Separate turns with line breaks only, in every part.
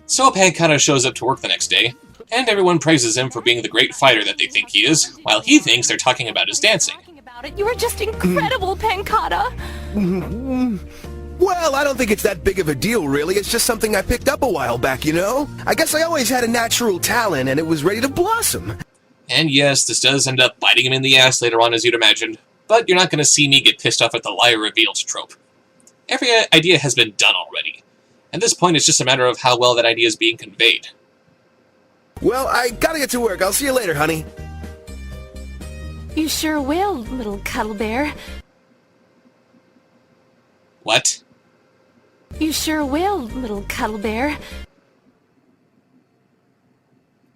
So Panda shows up to work the next day, and everyone praises him for being the great fighter that they think he is, while he thinks they're talking about his dancing.
You are just incredible, Panda.
Well, I don't think it's that big of a deal, really. It's just something I picked up a while back, you know? I guess I always had a natural talent, and it was ready to blossom.
And yes, this does end up biting him in the ass later on, as you'd imagined, but you're not going to see me get pissed off at the liar revealed trope. Every idea has been done already. At this point, it's just a matter of how well that idea is being conveyed.
Well, I gotta get to work. I'll see you later, honey.
You sure will, little cuddle bear.
What?
You sure will, little cuddle bear.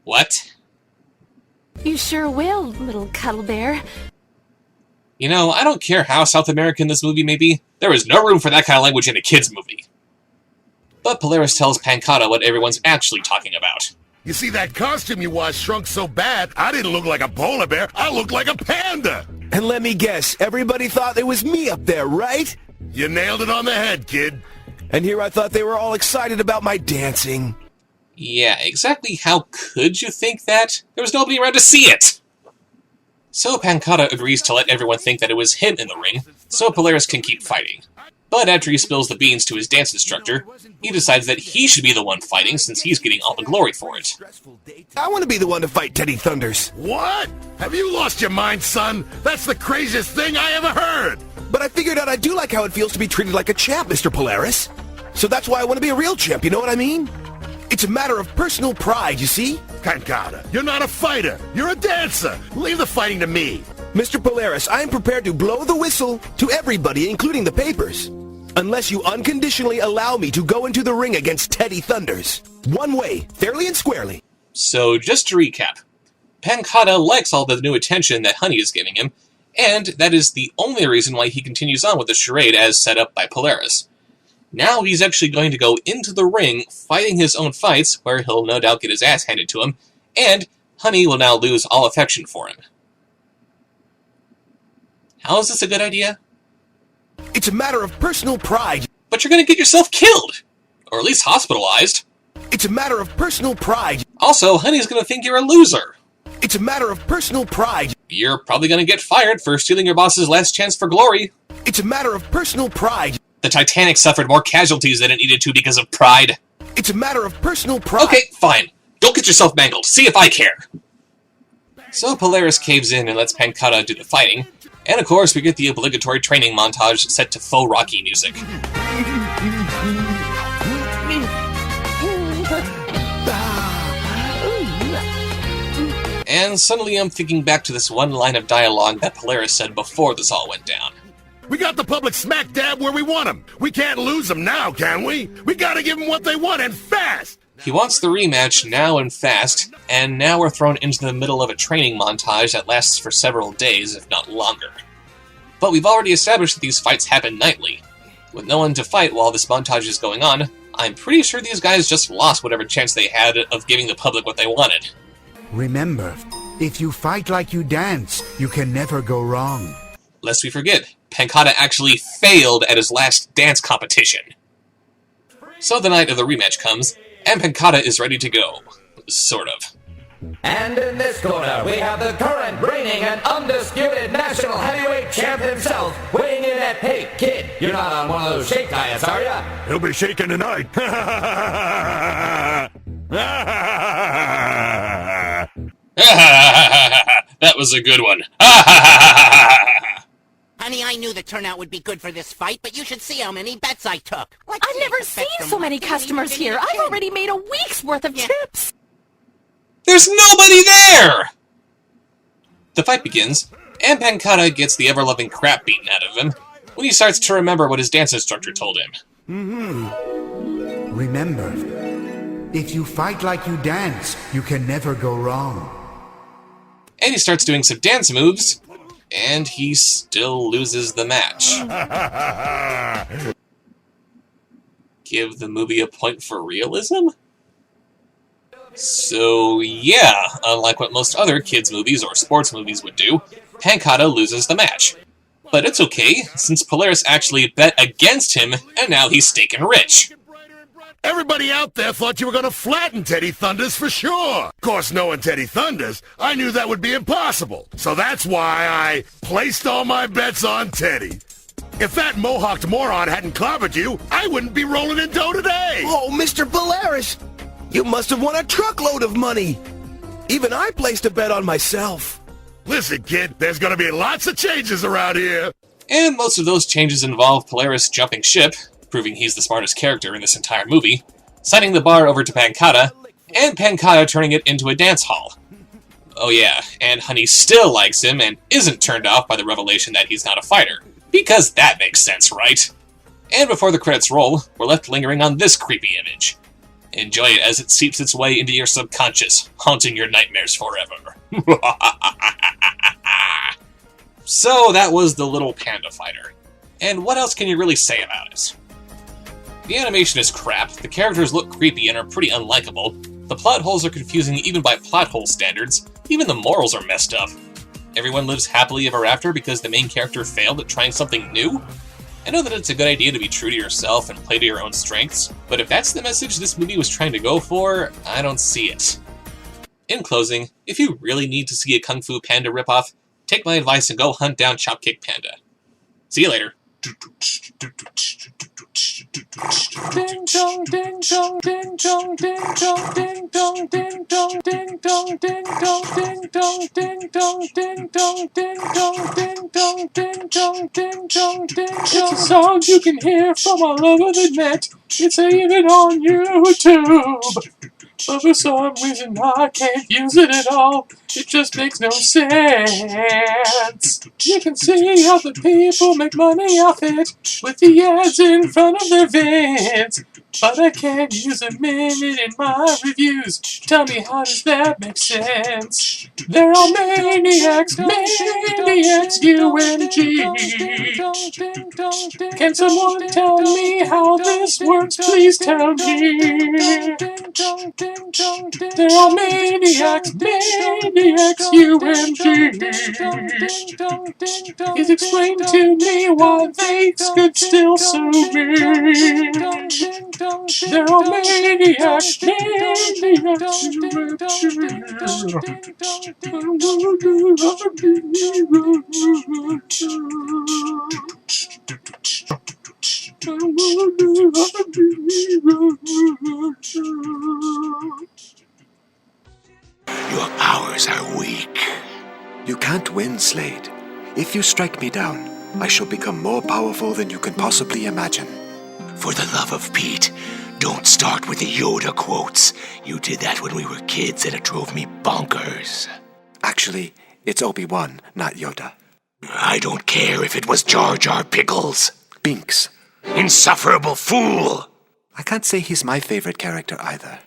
What?
You sure will, little cuddle bear.
You know, I don't care how South American this movie may be, there is no room for that kind of language in a kid's movie. But Polaris tells Panda what everyone's actually talking about.
You see, that costume you wore shrunk so bad, I didn't look like a polar bear, I looked like a panda!
And let me guess, everybody thought it was me up there, right?
You nailed it on the head, kid.
And here I thought they were all excited about my dancing.
Yeah, exactly how could you think that? There was nobody around to see it! So Panda agrees to let everyone think that it was him in the ring, so Polaris can keep fighting. But after he spills the beans to his dance instructor, he decides that he should be the one fighting since he's getting all the glory for it.
I want to be the one to fight Teddy Thunders.
What? Have you lost your mind, son? That's the craziest thing I ever heard!
But I figured out I do like how it feels to be treated like a champ, Mr. Polaris. So that's why I want to be a real champ, you know what I mean? It's a matter of personal pride, you see?
Panda, you're not a fighter. You're a dancer. Leave the fighting to me.
Mr. Polaris, I am prepared to blow the whistle to everybody, including the papers. Unless you unconditionally allow me to go into the ring against Teddy Thunders. One way, fairly and squarely.
So, just to recap, Panda likes all the new attention that Honey is giving him, and that is the only reason why he continues on with the charade as set up by Polaris. Now he's actually going to go into the ring, fighting his own fights, where he'll no doubt get his ass handed to him, and Honey will now lose all affection for him. How is this a good idea?
It's a matter of personal pride.
But you're gonna get yourself killed! Or at least hospitalized.
It's a matter of personal pride.
Also, Honey's gonna think you're a loser.
It's a matter of personal pride.
You're probably gonna get fired for stealing your boss's last chance for glory.
It's a matter of personal pride.
The Titanic suffered more casualties than it needed to because of pride.
It's a matter of personal pride.
Okay, fine. Don't get yourself mangled. See if I care. So Polaris caves in and lets Panda do the fighting. And of course, we get the obligatory training montage set to faux Rocky music. And suddenly I'm thinking back to this one line of dialogue that Polaris said before this all went down.
We got the public smack dab where we want them. We can't lose them now, can we? We gotta give them what they want, and fast!
He wants the rematch now and fast, and now we're thrown into the middle of a training montage that lasts for several days, if not longer. But we've already established that these fights happen nightly. With no one to fight while this montage is going on, I'm pretty sure these guys just lost whatever chance they had of giving the public what they wanted.
Remember, if you fight like you dance, you can never go wrong.
Lest we forget, Panda actually failed at his last dance competition. So the night of the rematch comes, and Panda is ready to go. Sort of.
And in this corner, we have the current reigning and undisputed national heavyweight champ himself, weighing in at, hey, kid, you're not on one of those shake diets, are ya?
He'll be shaking tonight.
That was a good one.
Honey, I knew the turnout would be good for this fight, but you should see how many bets I took.
I've never seen so many customers here. I've already made a week's worth of tips.
There's nobody there! The fight begins, and Panda gets the ever-loving crap beaten out of him when he starts to remember what his dance instructor told him.
Remember, if you fight like you dance, you can never go wrong.
And he starts doing some dance moves, and he still loses the match. Give the movie a point for realism? So, yeah, unlike what most other kids' movies or sports movies would do, Panda loses the match. But it's okay, since Polaris actually bet against him, and now he's staking rich.
Everybody out there thought you were going to flatten Teddy Thunders for sure. Of course, knowing Teddy Thunders, I knew that would be impossible. So that's why I placed all my bets on Teddy. If that mohawked moron hadn't clobbered you, I wouldn't be rolling in dough today.
Oh, Mr. Polaris, you must have won a truckload of money. Even I placed a bet on myself.
Listen, kid, there's going to be lots of changes around here.
And most of those changes involve Polaris jumping ship, proving he's the smartest character in this entire movie, signing the bar over to Pancata, and Pancata turning it into a dance hall. Oh yeah, and Honey still likes him and isn't turned off by the revelation that he's not a fighter. Because that makes sense, right? And before the credits roll, we're left lingering on this creepy image. Enjoy it as it seeps its way into your subconscious, haunting your nightmares forever. So that was the little panda fighter. And what else can you really say about it? The animation is crap, the characters look creepy and are pretty unlikable, the plot holes are confusing even by plot hole standards, even the morals are messed up. Everyone lives happily ever after because the main character failed at trying something new? I know that it's a good idea to be true to yourself and play to your own strengths, but if that's the message this movie was trying to go for, I don't see it. In closing, if you really need to see a Kung Fu Panda ripoff, take my advice and go hunt down Chopkick Panda. See you later.
Ding dong, ding dong, ding dong, ding dong, ding dong, ding dong, ding dong, ding dong, ding dong, ding dong, ding dong, ding dong, ding dong, ding dong, ding dong, ding dong. It's a song you can hear from all over the net. It's even on YouTube. But for some reason I can't use it at all. It just makes no sense. You can see how the people make money off it with the ads in front of their vids. But I can't use a minute in my reviews. Tell me, how does that make sense? They're all maniacs, UMG. Can someone tell me how this works? Please tell me. They're all maniacs, UMG. Please explain to me why they could still sue me. They're all maniacs,
Your powers are weak. You can't win, Slade. If you strike me down, I shall become more powerful than you can possibly imagine. For the love of Pete, don't start with the Yoda quotes. You did that when we were kids and it drove me bonkers. Actually, it's Obi-Wan, not Yoda. I don't care if it was Jar Jar Pickles. Binks. Insufferable fool! I can't say he's my favorite character either.